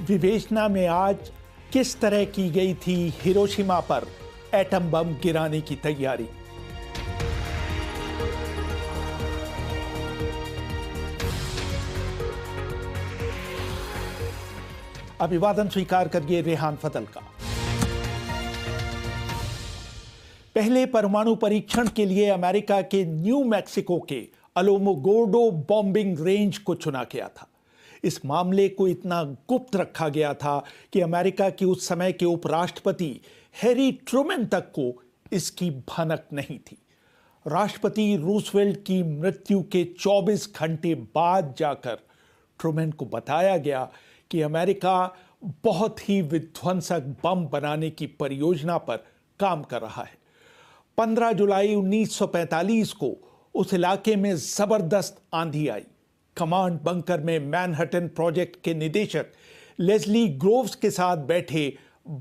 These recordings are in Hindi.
विवेचना में आज किस तरह की गई थी हिरोशिमा पर एटम बम गिराने की तैयारी। अभिवादन स्वीकार करिए रेहान फजल का। पहले परमाणु परीक्षण के लिए अमेरिका के न्यू मैक्सिको के अलामोगोर्डो बॉम्बिंग रेंज को चुना गया था। इस मामले को इतना गुप्त रखा गया था कि अमेरिका के उस समय के उपराष्ट्रपति हैरी ट्रूमैन तक को इसकी भनक नहीं थी। राष्ट्रपति रूजवेल्ट की मृत्यु के 24 घंटे बाद जाकर ट्रूमैन को बताया गया कि अमेरिका बहुत ही विध्वंसक बम बनाने की परियोजना पर काम कर रहा है। 15 जुलाई 1945 को उस इलाके में जबरदस्त आंधी आई। कमांड बंकर में मैनहट्टन प्रोजेक्ट के निदेशक लेस्ली ग्रोव्स के साथ बैठे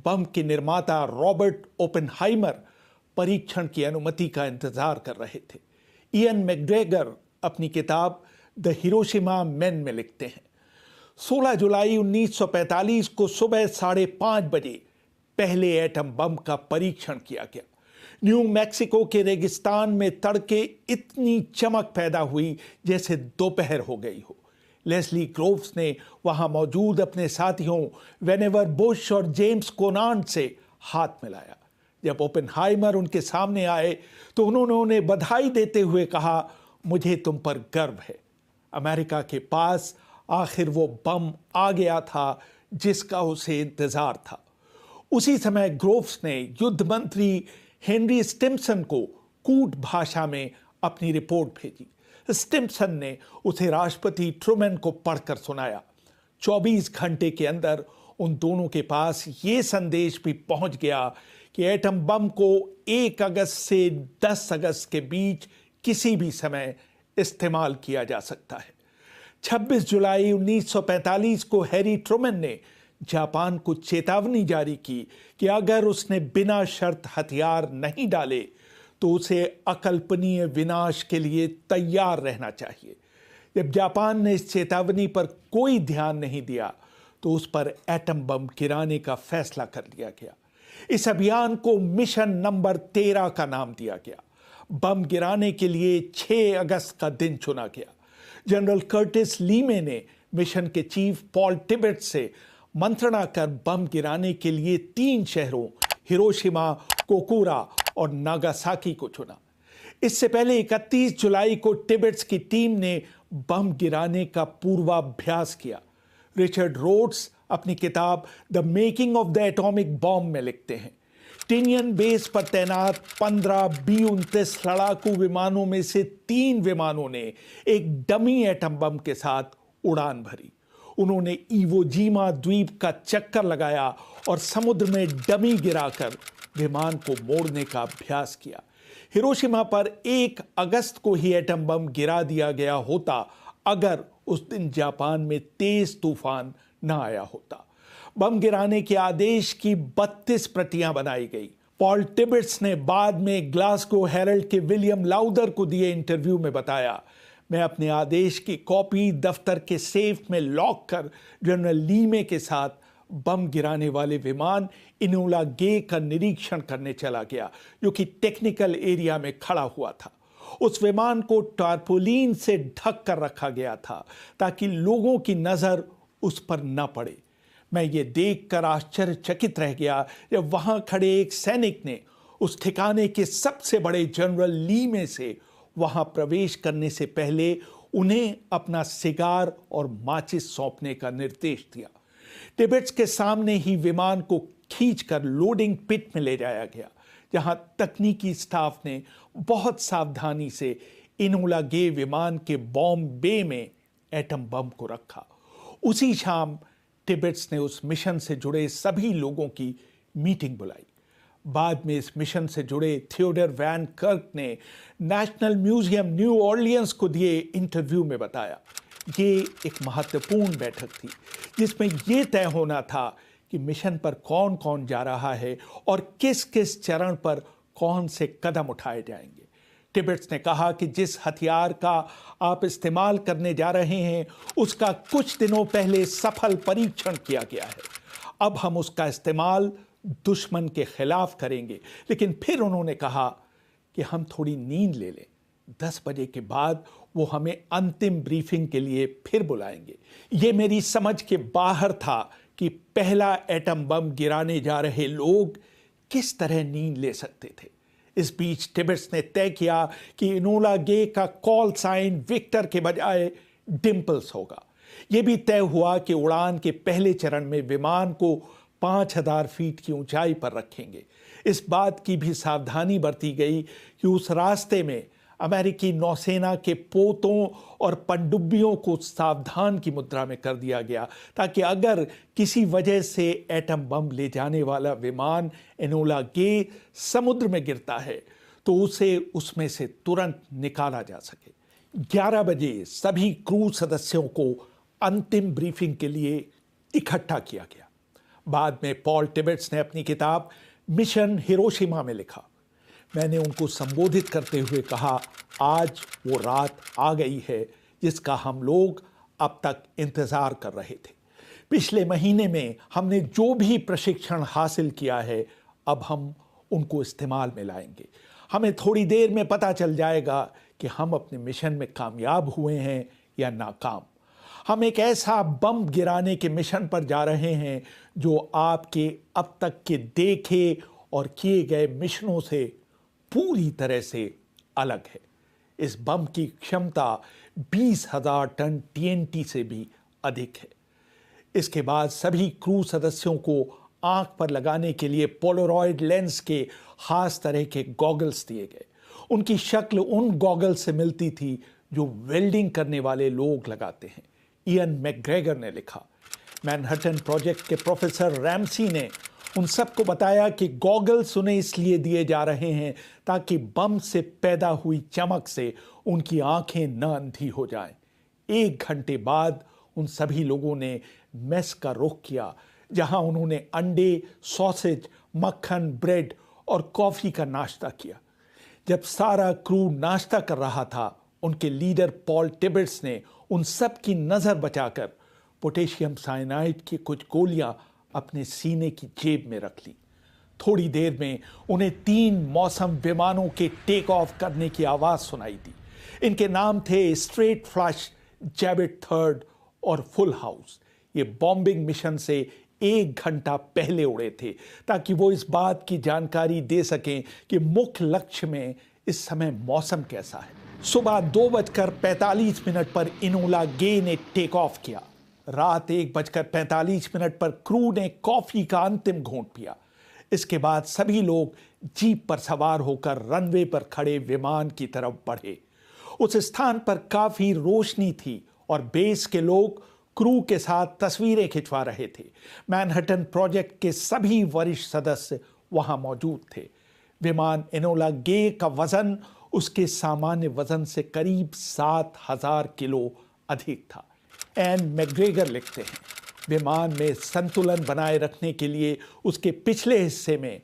बम के निर्माता रॉबर्ट ओपेनहाइमर परीक्षण की अनुमति का इंतजार कर रहे थे। इयन मैकग्रेगर अपनी किताब द हिरोशिमा मैन में लिखते हैं, 16 जुलाई 1945 को सुबह 5:30 बजे पहले एटम बम का परीक्षण किया गया। न्यू मैक्सिको के रेगिस्तान में तड़के इतनी चमक पैदा हुई जैसे दोपहर हो गई हो। लेस्ली ग्रोव्स ने वहां मौजूद अपने साथियों वेनेवर बुश और जेम्स कोनार्ड से हाथ मिलाया। जब ओपेनहाइमर उनके सामने आए तो उन्होंने उन्हें बधाई देते हुए कहा, मुझे तुम पर गर्व है। अमेरिका के पास आखिर वो बम आ गया था जिसका उसे इंतजार था। उसी समय ग्रोव्स ने युद्ध मंत्री हेनरी स्टिम्पसन को कूट भाषा में अपनी रिपोर्ट भेजी। स्टिम्पसन ने उसे राष्ट्रपति ट्रूमैन को पढ़कर सुनाया। 24 घंटे के अंदर उन दोनों के पास ये संदेश भी पहुंच गया कि एटम बम को 1 अगस्त से 10 अगस्त के बीच किसी भी समय इस्तेमाल किया जा सकता है। 26 जुलाई 1945 को हैरी ट्रूमैन ने जापान को चेतावनी जारी की कि अगर उसने बिना शर्त हथियार नहीं डाले तो उसे अकल्पनीय विनाश के लिए तैयार रहना चाहिए। जब जापान ने इस चेतावनी पर कोई ध्यान नहीं दिया तो उस पर एटम बम गिराने का फैसला कर लिया गया। इस अभियान को मिशन नंबर 13 का नाम दिया गया। बम गिराने के लिए 6 अगस्त का दिन चुना गया। जनरल कर्टिस लीमे ने मिशन के चीफ पॉल टिबेट से मंत्रणा कर बम गिराने के लिए 3 शहरों हिरोशिमा, कोकुरा और नागासाकी को चुना। इससे पहले 31 जुलाई को टिबेट्स की टीम ने बम गिराने का पूर्वाभ्यास किया। रिचर्ड रोड्स अपनी किताब the making of the atomic bomb में लिखते हैं, टिनियन बेस पर तैनात 15 B-29 लड़ाकू विमानों में से 3 विमानों ने एक डमी एटम बम के साथ उड़ान भरी। उन्होंने इवोजीमा द्वीप का चक्कर लगाया और समुद्र में डमी गिराकर विमान को मोड़ने का अभ्यास किया। हिरोशिमा पर 1 अगस्त को ही एटम बम गिरा दिया गया होता अगर उस दिन जापान में तेज तूफान न आया होता। बम गिराने के आदेश की 32 प्रतियां बनाई गई। पॉल टिबेट्स ने बाद में ग्लासगो हेरल्ड के विलियम लाउदर को दिए इंटरव्यू में बताया, मैं अपने आदेश की कॉपी दफ्तर के सेफ में लॉक कर जनरल लीमे के साथ बम गिराने वाले विमान इनोला गे का निरीक्षण करने चला गया, जो कि टेक्निकल एरिया में खड़ा हुआ था। उस विमान को टारपोलिन से ढक कर रखा गया था ताकि लोगों की नजर उस पर न पड़े। मैं ये देखकर आश्चर्यचकित रह गया जब वहां खड़े एक सैनिक ने उस ठिकाने के सबसे बड़े जनरल लीमे से वहां प्रवेश करने से पहले उन्हें अपना सिगार और माचिस सौंपने का निर्देश दिया। टिबेट्स के सामने ही विमान को खींचकर लोडिंग पिट में ले जाया गया, जहां तकनीकी स्टाफ ने बहुत सावधानी से इनोला गे विमान के बॉम्ब बे में एटम बम को रखा। उसी शाम टिबेट्स ने उस मिशन से जुड़े सभी लोगों की मीटिंग बुलाई। बाद में इस मिशन से जुड़े थियोडर वैन कर्क ने नेशनल म्यूजियम न्यू ऑर्लियंस को दिए इंटरव्यू में बताया, ये एक महत्वपूर्ण बैठक थी जिसमें यह तय होना था कि मिशन पर कौन कौन जा रहा है और किस किस चरण पर कौन से कदम उठाए जाएंगे। टिबेट्स ने कहा कि जिस हथियार का आप इस्तेमाल करने जा रहे हैं उसका कुछ दिनों पहले सफल परीक्षण किया गया है। अब हम उसका इस्तेमाल दुश्मन के खिलाफ करेंगे। लेकिन फिर उन्होंने कहा कि हम थोड़ी नींद ले लें। 10 बजे के बाद वो हमें अंतिम ब्रीफिंग के लिए फिर बुलाएंगे। ये मेरी समझ के बाहर था कि पहला एटम बम गिराने जा रहे लोग किस तरह नींद ले सकते थे। इस बीच टिबेट्स ने तय किया कि इनोला गे का कॉल साइन विक्टर के बजाय डिम्पल्स होगा। यह भी तय हुआ कि उड़ान के पहले चरण में विमान को 5000 फीट की ऊंचाई पर रखेंगे। इस बात की भी सावधानी बरती गई कि उस रास्ते में अमेरिकी नौसेना के पोतों और पनडुब्बियों को सावधान की मुद्रा में कर दिया गया, ताकि अगर किसी वजह से एटम बम ले जाने वाला विमान एनोला गे समुद्र में गिरता है तो उसे उसमें से तुरंत निकाला जा सके। 11 बजे सभी क्रू सदस्यों को अंतिम ब्रीफिंग के लिए इकट्ठा किया गया। बाद में पॉल टिबेट्स ने अपनी किताब मिशन हिरोशिमा में लिखा। मैंने उनको संबोधित करते हुए कहा, आज वो रात आ गई है जिसका हम लोग अब तक इंतजार कर रहे थे। पिछले महीने में हमने जो भी प्रशिक्षण हासिल किया है अब हम उनको इस्तेमाल में लाएंगे। हमें थोड़ी देर में पता चल जाएगा कि हम अपने मिशन में कामयाब हुए हैं या नाकाम। हम एक ऐसा बम गिराने के मिशन पर जा रहे हैं जो आपके अब तक के देखे और किए गए मिशनों से पूरी तरह से अलग है। इस बम की क्षमता 20,000 टन TNT से भी अधिक है। इसके बाद सभी क्रू सदस्यों को आंख पर लगाने के लिए पोलरॉइड लेंस के खास तरह के गॉगल्स दिए गए। उनकी शक्ल उन गॉगल्स से मिलती थी जो वेल्डिंग करने वाले लोग लगाते हैं। इयन मैकग्रेगर ने लिखा। मैनहट्टन प्रोजेक्ट के प्रोफेसर रैमसी ने उन सबको बताया कि गॉगल्स उन्हें इसलिए दिए जा रहे हैं ताकि बम से पैदा हुई चमक से उनकी आंखें न अंधी हो जाएं। 1 घंटे बाद उन सभी लोगों ने मेस का रुख किया, जहां उन्होंने अंडे, सॉसेज, मक्खन, ब्रेड और कॉफी का नाश्ता किया। जब सारा क्रू नाश्ता कर रहा था, उनके लीडर पॉल टिबेट्स ने उन सब की नजर बचाकर पोटेशियम साइनाइड की कुछ गोलियां अपने सीने की जेब में रख ली। थोड़ी देर में उन्हें 3 मौसम विमानों के टेक ऑफ करने की आवाज सुनाई दी। इनके नाम थे स्ट्रेट फ्लश, जैबिट थर्ड और फुल हाउस। ये बॉम्बिंग मिशन से 1 घंटा पहले उड़े थे ताकि वो इस बात की जानकारी दे सकें कि मुख्य लक्ष्य में इस समय मौसम कैसा है। सुबह 2:45 पर इनोला गे ने टेक ऑफ किया। रात 1:45 पर क्रू ने कॉफी का अंतिम घूंट पिया। इसके बाद सभी लोग जीप पर सवार होकर रनवे पर खड़े विमान की तरफ बढ़े। उस स्थान पर काफी रोशनी थी और बेस के लोग क्रू के साथ तस्वीरें खिंचवा रहे थे। मैनहट्टन प्रोजेक्ट के सभी वरिष्ठ सदस्य वहां मौजूद थे। विमान एनोला गे का वजन उसके सामान्य वजन से करीब 7,000 किलो अधिक था। एन मैकग्रेगर लिखते हैं, विमान में संतुलन बनाए रखने के लिए उसके पिछले हिस्से में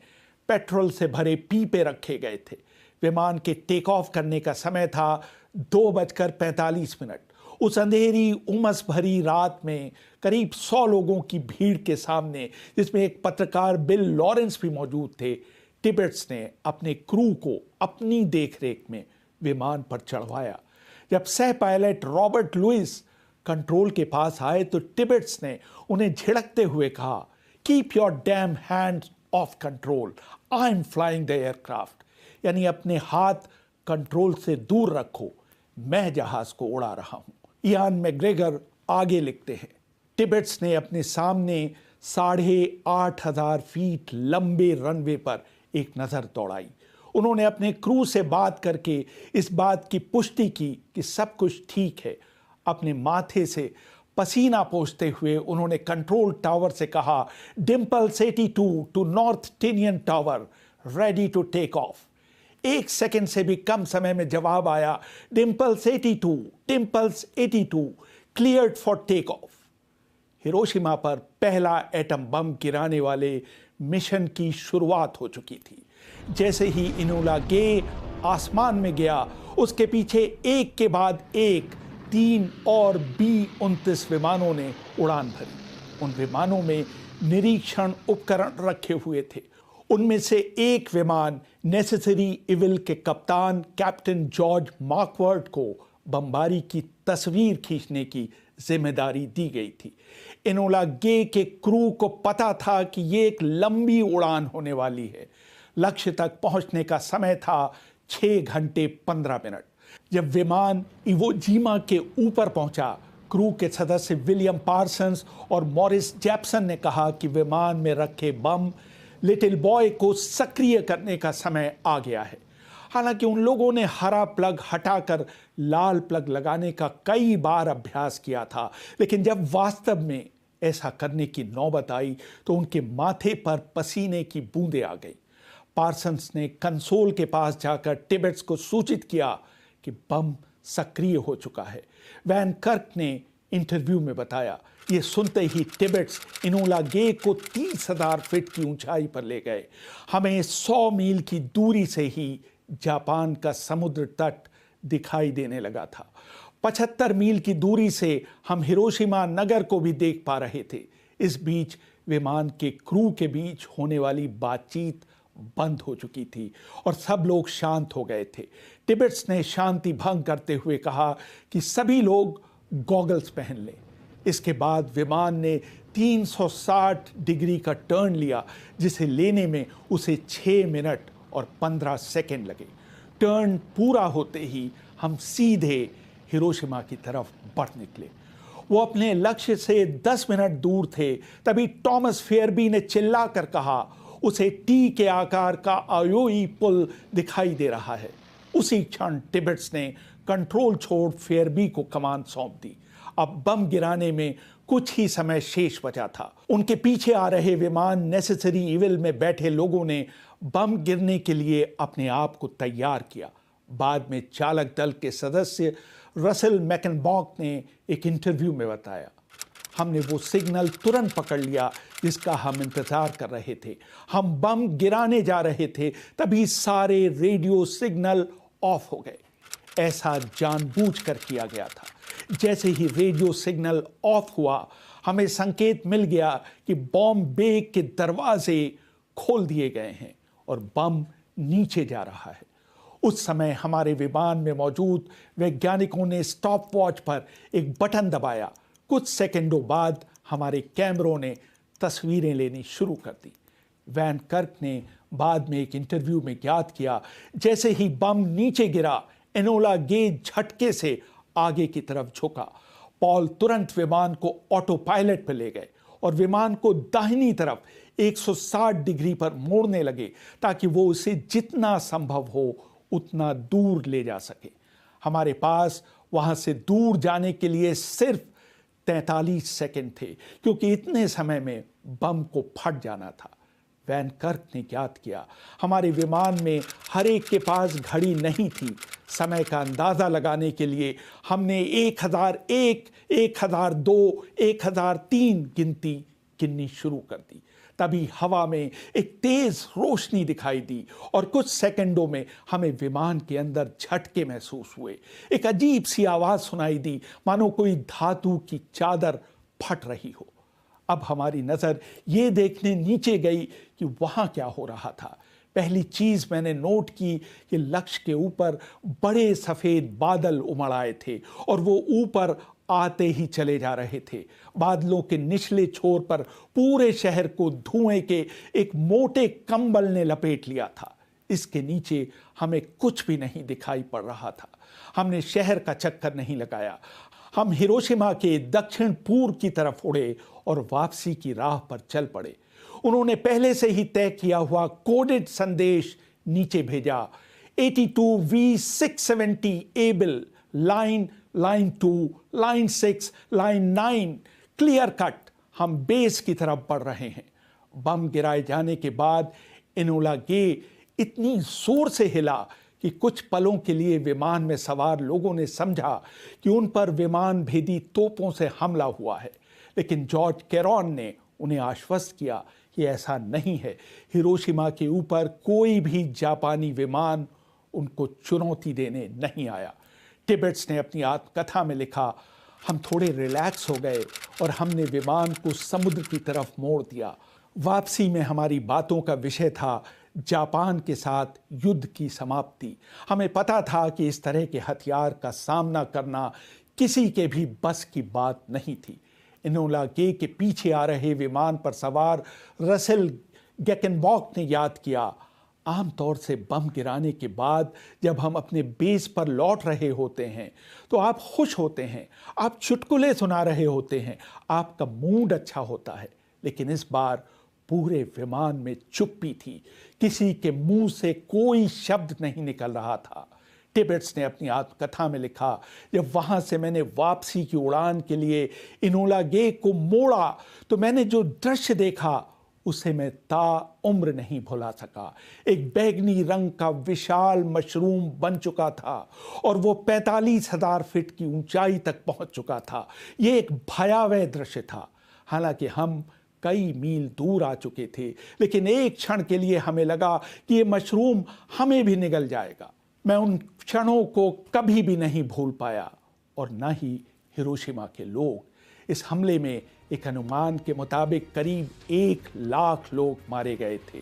पेट्रोल से भरे पीपे रखे गए थे। विमान के टेक ऑफ करने का समय था 2:45। उस अंधेरी उमस भरी रात में करीब 100 लोगों की भीड़ के सामने, जिसमें एक पत्रकार बिल लॉरेंस भी मौजूद थे, टिबेट्स ने अपने क्रू को अपनी देखरेख में विमान पर चढ़वाया। जब सह पायलट रॉबर्ट लुइस कंट्रोल के पास आए तो टिबेट्स ने उन्हें झिड़कते हुए कहा, keep your dam hands of control, I am flying the aircraft. यानी अपने हाथ कंट्रोल से दूर रखो, मैं जहाज को उड़ा रहा हूं। इयान मैकग्रेगर आगे लिखते हैं, टिबेट्स ने अपने सामने 8,500 फीट लंबे रनवे पर एक नजर दौड़ाई। उन्होंने अपने क्रू से बात करके इस बात की पुष्टि की कि सब कुछ ठीक है। अपने माथे से पसीना पोंछते हुए उन्होंने कंट्रोल टावर से कहा, Dimples 82 to North Tinian tower, ready to take off. 1 second से भी कम समय में जवाब आया, Dimples 82, Dimples 82, cleared for take off. Hiroshima पर पहला एटम बम गिराने वाले मिशन की शुरुआत हो चुकी थी। जैसे ही इनोला गे आसमान में गया, उसके पीछे एक के बाद एक 3 और B-29 विमानों ने उड़ान भरी। उन विमानों में निरीक्षण उपकरण रखे हुए थे। उनमें से एक विमान नेसेसरी इविल के कप्तान कैप्टन जॉर्ज मार्कवर्ड को बमबारी की तस्वीर खींचने की जिम्मेदारी दी गई थी। एनोला गे के क्रू को पता था कि ये एक लंबी उड़ान होने वाली है। लक्ष्य तक पहुंचने का समय था 6 घंटे 15 मिनट। जब विमान इवो जीमा के ऊपर पहुंचा, क्रू के सदस्य विलियम पार्सन्स और मॉरिस जैप्सन ने कहा कि विमान में रखे बम लिटिल बॉय को सक्रिय करने का समय आ गया है। हालांकि उन लोगों ने हरा प्लग हटाकर लाल प्लग लगाने का कई बार अभ्यास किया था, लेकिन जब वास्तव में ऐसा करने की नौबत आई तो उनके माथे पर पसीने की बूंदें आ गई। पार्सन्स ने कंसोल के पास जाकर टिबेट्स को सूचित किया कि बम सक्रिय हो चुका है। वैन कर्क ने इंटरव्यू में बताया। ये सुनते ही टिबेट्स एनोला गे को 30,000 फीट की ऊंचाई पर ले गए। हमें 100 मील की दूरी से ही जापान का समुद्र तट दिखाई देने लगा था। 75 मील की दूरी से हम हिरोशिमा नगर को भी देख पा रहे थे। इस बीच विमान के क्रू के बीच होने वाली बातचीत बंद हो चुकी थी और सब लोग शांत हो गए थे। टिबेट्स ने शांति भंग करते हुए कहा कि सभी लोग गॉगल्स पहन लें। इसके बाद विमान ने 360 डिग्री का टर्न लिया, जिसे लेने में उसे 6 मिनट और 15 सेकेंड लगे। टर्न पूरा होते ही हम सीधे हिरोशिमा की तरफ बढ़ निकले। वो अपने लक्ष्य से 10 मिनट दूर थे, तभी थॉमस फेयरबी ने चिल्लाकर कहा, उसे टी के आकार का आयोई पुल दिखाई दे रहा है। उसी क्षण टिबेट्स ने कंट्रोल छोड़ फेयरबी को कमान सौंप दी। अब बम गिराने में कुछ ही समय शेष बचा था। उनके पीछे आ रहे विमान नेसेसरी इविल में बैठे लोगों ने बम गिरने के लिए अपने आप को तैयार किया। बाद में चालक दल के सदस्य रसेल मैकनबॉक ने एक इंटरव्यू में बताया, हमने वो सिग्नल तुरंत पकड़ लिया जिसका हम इंतजार कर रहे थे। हम बम गिराने जा रहे थे, तभी सारे रेडियो सिग्नल ऑफ हो गए। ऐसा जानबूझकर किया गया था। जैसे ही रेडियो सिग्नल ऑफ हुआ, हमें संकेत मिल गया कि बॉम्ब बे के दरवाजे खोल दिए गए हैं और बम नीचे जा रहा है। उस समय हमारे विमान में मौजूद वैज्ञानिकों ने स्टॉप वॉच पर एक बटन दबाया। कुछ सेकंडों बाद हमारे कैमरों ने तस्वीरें लेनी शुरू कर दी। वैन कर्क ने बाद में एक इंटरव्यू में ज्ञात किया, जैसे ही बम नीचे गिरा, एनोला गे झटके से आगे की तरफ झुका। पॉल तुरंत विमान को ऑटो पायलट पर ले गए और विमान को दाहिनी तरफ 160 डिग्री पर मोड़ने लगे ताकि वो उसे जितना संभव हो उतना दूर ले जा सके। हमारे पास वहां से दूर जाने के लिए सिर्फ 43 सेकंड थे, क्योंकि इतने समय में बम को फट जाना था। वैन कर्क ने ज्ञात किया, हमारे विमान में हर एक के पास घड़ी नहीं थी। समय का अंदाजा लगाने के लिए हमने 1001, 1002, 1003 गिनती गिननी शुरू कर दी। तभी हवा में एक तेज रोशनी दिखाई दी और कुछ सेकंडों में हमें विमान के अंदर झटके महसूस हुए। एक अजीब सी आवाज सुनाई दी, मानो कोई धातु की चादर फट रही हो। अब हमारी नजर ये देखने नीचे गई कि वहां क्या हो रहा था। पहली चीज मैंने नोट की कि लक्ष्य के ऊपर बड़े सफेद बादल उमड़ आए थे और वो ऊपर आते ही चले जा रहे थे। बादलों के निचले छोर पर पूरे शहर को धुएं के एक मोटे कंबल ने लपेट लिया था। इसके नीचे हमें कुछ भी नहीं दिखाई पड़ रहा था। हमने शहर का चक्कर नहीं लगाया। हम हिरोशिमा के दक्षिण पूर्व की तरफ उड़े और वापसी की राह पर चल पड़े। उन्होंने पहले से ही तय किया हुआ कोडेड संदेश नीचे भेजा। 82V670 able, line 2, line 6, line 9, clear cut, हम बेस की तरफ बढ़ रहे हैं। बम गिराए जाने के बाद एनोला गे इतनी जोर से हिला कि कुछ पलों के लिए विमान में सवार लोगों ने समझा कि उन पर विमान भेदी तोपों से हमला हुआ है। लेकिन जॉर्ज कैरॉन ने उन्हें आश्वस्त किया कि ऐसा नहीं है। हिरोशिमा के ऊपर कोई भी जापानी विमान उनको चुनौती देने नहीं आया। टिबेट्स ने अपनी आत्मकथा में लिखा, हम थोड़े रिलैक्स हो गए और हमने विमान को समुद्र की तरफ मोड़ दिया। वापसी में हमारी बातों का विषय था जापान के साथ युद्ध की समाप्ति। हमें पता था कि इस तरह के हथियार का सामना करना किसी के भी बस की बात नहीं थी। इनोला गे के पीछे आ रहे विमान पर सवार रसेल गेकेनबॉक ने याद किया, आमतौर से बम गिराने के बाद जब हम अपने बेस पर लौट रहे होते हैं तो आप खुश होते हैं, आप चुटकुले सुना रहे होते हैं, आपका मूड अच्छा होता है। लेकिन इस बार पूरे विमान में चुप्पी थी, किसी के मुंह से कोई शब्द नहीं निकल रहा था। टिबेट्स ने अपनी आत्मकथा में लिखा, जब वहां से मैंने वापसी की उड़ान के लिए इनोला गे को मोड़ा तो मैंने जो दृश्य देखा उसे मैं ताउम्र नहीं भुला सका। एक बैगनी रंग का विशाल मशरूम बन चुका था और वो 45,000 फीट की ऊंचाई तक पहुंच चुका था। ये एक भयावह दृश्य था। हालांकि हम कई मील दूर आ चुके थे, लेकिन एक क्षण के लिए हमें लगा कि ये मशरूम हमें भी निगल जाएगा। मैं उन क्षणों को कभी भी नहीं भूल पाया और न ही हिरोशिमा के लोग। इस हमले में एक अनुमान के मुताबिक करीब 1 लाख लोग मारे गए थे।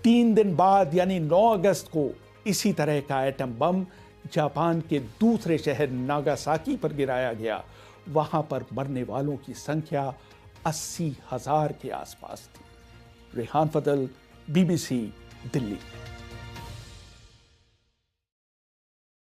3 दिन बाद यानी 9 अगस्त को इसी तरह का एटम बम जापान के दूसरे शहर नागासाकी पर गिराया गया। वहां पर मरने वालों की संख्या 80,000 के आसपास थी। रेहान फजल, BBC, दिल्ली।